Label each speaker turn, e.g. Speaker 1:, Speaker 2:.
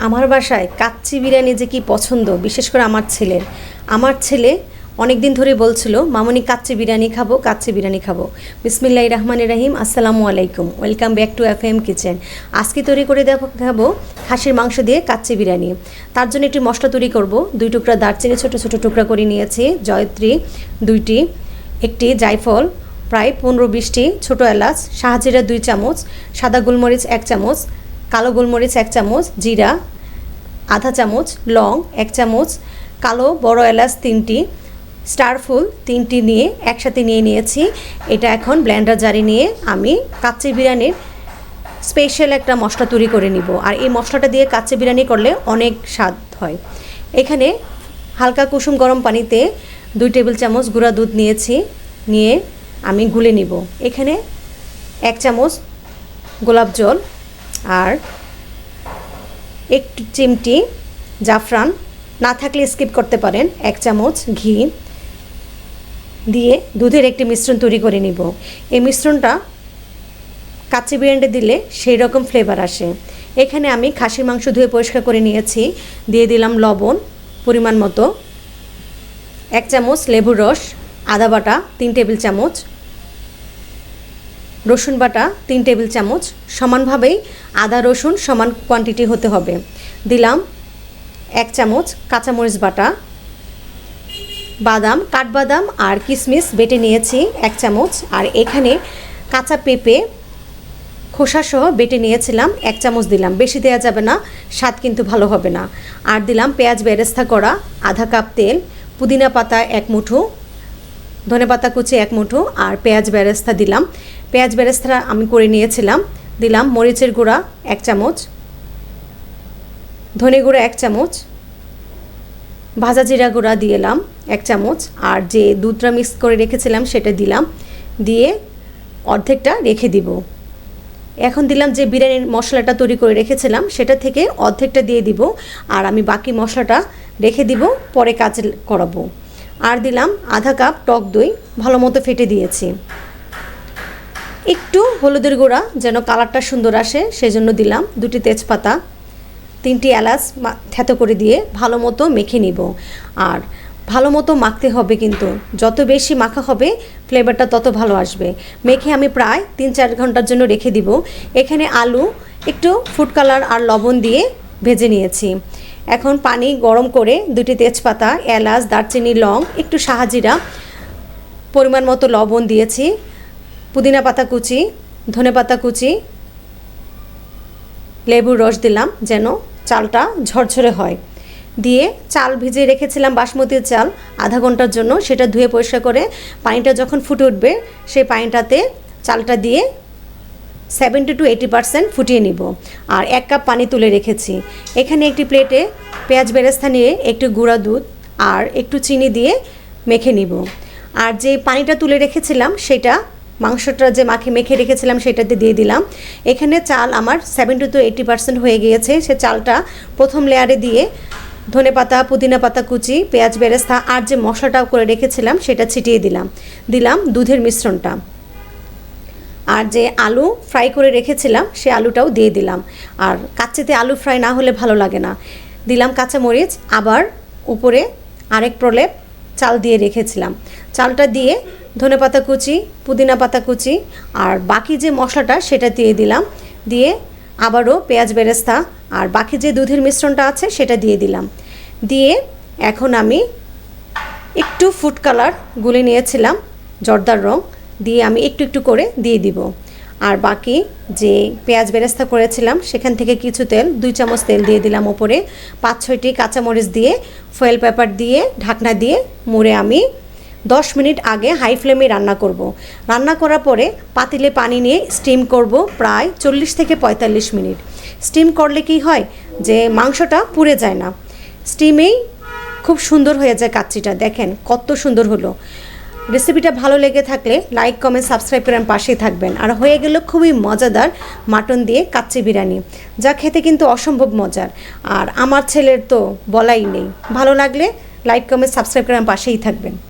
Speaker 1: আমার বাসায় কাচ্চি বিরিয়ানি যে কি পছন্দ, বিশেষ করে আমার ছেলে অনেক দিন ধরে বলছিল মামনি কাচ্চি বিরিয়ানি খাবো, কাচ্চি বিরিয়ানি খাবো। বিসমিল্লাহির রহমানির রহিম। আসসালামু আলাইকুম, welcome back to FM kitchen. আজকে তৈরি করে দেখাবো খাসির মাংস দিয়ে কাচ্চি বিরিয়ানি। তার জন্য একটি মশলা তৈরি করব। 2 টুকরা দারচিনি ছোট ছোট টুকরা করে নিয়েছি, জয়ত্রী 2টি, একটি জায়ফল প্রায় 15-20টি, ছোটো এলাচ, শাহজিরা 2 চামচ, সাদা গোলমরিচ 1 চামচ, কালো গোলমরিচ 1 চামচ, জিরা আধা চামচ, লং 1 চামচ, কালো বড় এলাচ 3টি, স্টার ফুল 3টি নিয়ে একসাথে নিয়েছি। এটা এখন ব্লেন্ডার জারে নিয়ে আমি কাচ্চি বিরিয়ানির স্পেশাল একটা মশলা তৈরি করে নিব। আর এই মশলাটা দিয়ে কাচ্চি বিরিয়ানি করলে অনেক স্বাদ হয়। এখানে হালকা কুসুম গরম পানিতে 2 টেবিল চামচ গুঁড়া দুধ নিয়ে আমি গুলে নিব। এখানে 1 চামচ গোলাপ জল আর 1 চিমটি জাফরান, না থাকলে স্কিপ করতে পারেন, 1 চামচ ঘি দিয়ে দুধের একটি মিশ্রণ তৈরি করে নিব। এই মিশ্রণটা কাচ্চি বিরিয়ানিতে দিলে সেই রকম ফ্লেভার আসে। এখানে আমি খাসির মাংস ধুয়ে পরিষ্কার করে নিয়েছি, দিয়ে দিলাম লবণ পরিমাণ মতো, 1 চামচ লেবুর রস, আদা বাটা 3 টেবিল চামচ, রসুন বাটা 3 টেবিল চামচ, সমানভাবেই আদা রসুন সমান কোয়ান্টিটি হতে হবে। দিলাম 1 চামচ কাঁচামরিচ বাটা, বাদাম, কাঠবাদাম আর কিশমিশ বেটে নিয়েছি 1 চামচ, আর এখানে কাঁচা পেঁপে খোসাসহ বেটে নিয়েছিলাম 1 চামচ দিলাম, বেশি দেওয়া যাবে না, স্বাদ কিন্তু ভালো হবে না। আর দিলাম পেঁয়াজ বেরেস্তা করা আধা কাপ তেল, পুদিনা পাতা 1 মুঠো, ধনেপাতা কুচি 1 মুঠো আর পেঁয়াজ বেরেস্তা দিলাম। পেঁয়াজ বেরেস্তা আমি করে নিয়েছিলাম। দিলাম মরিচের গুঁড়া 1 চামচ, ধনে গুঁড়া 1 চামচ, ভাজা জিরা গুঁড়া দিলাম 1 চামচ, আর যে দুধটা মিক্স করে রেখেছিলাম সেটা দিলাম, দিয়ে অর্ধেকটা রেখে দিব। এখন দিলাম যে বিরিয়ানির মশলাটা তৈরি করে রেখেছিলাম সেটা থেকে অর্ধেকটা দিয়ে দিব, আর আমি বাকি মশলাটা রেখে দিব, পরে কাজে করাবো। আর দিলাম আধা কাপ টক দই, ভালো মতো ফেটে দিয়েছি। একটু হলুদের গুঁড়া যেন কালারটা সুন্দর আসে সেজন্য দিলাম, 2টি তেজপাতা, 3টি এলাচ থেতো করে দিয়ে ভালো মতো মেখে নিব। আর ভালো মতো মাখতে হবে, কিন্তু যত বেশি মাখা হবে ফ্লেভারটা তত ভালো আসবে। মেখে আমি প্রায় 3-4 ঘন্টার জন্য রেখে দিব। এখানে আলু একটু ফুড কালার আর লবণ দিয়ে ভেজে নিয়েছি। এখন পানি গরম করে 2টি তেজপাতা, এলাচ, দারচিনি, লং, একটু শাহজিরা, পরিমাণ মতো লবণ দিয়েছি, পুদিনা পাতা কুচি, ধনে পাতা কুচি, লেবুর রস দিলাম যেন চালটা ঝরঝরে হয়, দিয়ে চাল ভিজিয়ে রেখেছিলাম বাসমতির চাল আধা ঘন্টার জন্য, সেটা ধুয়ে পরিষ্কার করে পানিটা যখন ফুটে উঠবে সেই পানিটাতে চালটা দিয়ে 70 to 80% ফুটিয়ে নিব। আর 1 কাপ পানি তুলে রেখেছি। এখানে একটি প্লেটে পেঁয়াজ বেরেস্তা নিয়ে একটু গুঁড়া দুধ আর একটু চিনি দিয়ে মেখে নিব। আর যে পানিটা তুলে রেখেছিলাম সেটা মাংসটা যে মেখে রেখেছিলাম সেটাতে দিয়ে দিলাম। এখানে চাল আমার 70 to 80% হয়ে গিয়েছে। সে চালটা প্রথম লেয়ারে দিয়ে ধনে পাতা, পুদিনা পাতা কুচি, পেঁয়াজ বেরেস্তা আর যে মশলাটা করে রেখেছিলাম সেটা ছিটিয়ে দিলাম দুধের মিশ্রণটা। আর যে আলু ফ্রাই করে রেখেছিলাম সে আলুটাও দিয়ে দিলাম। আর কাচ্চিতে আলু ফ্রাই না হলে ভালো লাগে না। দিলাম কাঁচামরিচ, আবার উপরে আরেক প্রলেপ চাল দিয়ে রেখেছিলাম। চালটা দিয়ে ধনেপাতা কুচি, পুদিনা পাতা কুচি আর বাকি যে মশলাটা সেটা দিয়ে দিলাম, দিয়ে আবারও পেঁয়াজ বেরেস্তা আর বাকি যে দুধের মিশ্রণটা আছে সেটা দিয়ে দিলাম। দিয়ে এখন আমি একটু ফুড কালার গুলে নিয়েছিলাম, জর্দার রং, দিয়ে আমি একটু একটু করে দিয়ে দিব। আর বাকি যে পেঁয়াজ বেরেস্তা করেছিলাম সেখান থেকে কিছু তেল, 2 চামচ তেল দিয়ে দিলাম ওপরে, 5-6টি কাঁচামরিচ দিয়ে ফয়েল পেপার দিয়ে ঢাকনা দিয়ে মুড়ে আমি 10 মিনিট আগে হাই ফ্লেমে রান্না করব। রান্না করার পরে পাতিলে পানি নিয়ে স্টিম করব প্রায় 40 থেকে 45 মিনিট। স্টিম করলে কি হয় যে মাংসটা পুড়ে যায় না, স্টিমেই খুব সুন্দর হয়ে যায় কাচ্চিটা। দেখেন কত সুন্দর হলো। রেসিপিটা ভালো লেগে থাকলে লাইক, কমেন্ট, সাবস্ক্রাইব করে পাশেই থাকবেন। আর হয়ে গেল খুবই মজাদার মাটন দিয়ে কাচ্চি বিরিয়ানি, যা খেতে কিন্তু অসম্ভব মজার। আর আমার ছেলের তো বলাই নেই। ভালো লাগলে লাইক, কমেন্ট, সাবস্ক্রাইব করে পাশেই থাকবেন।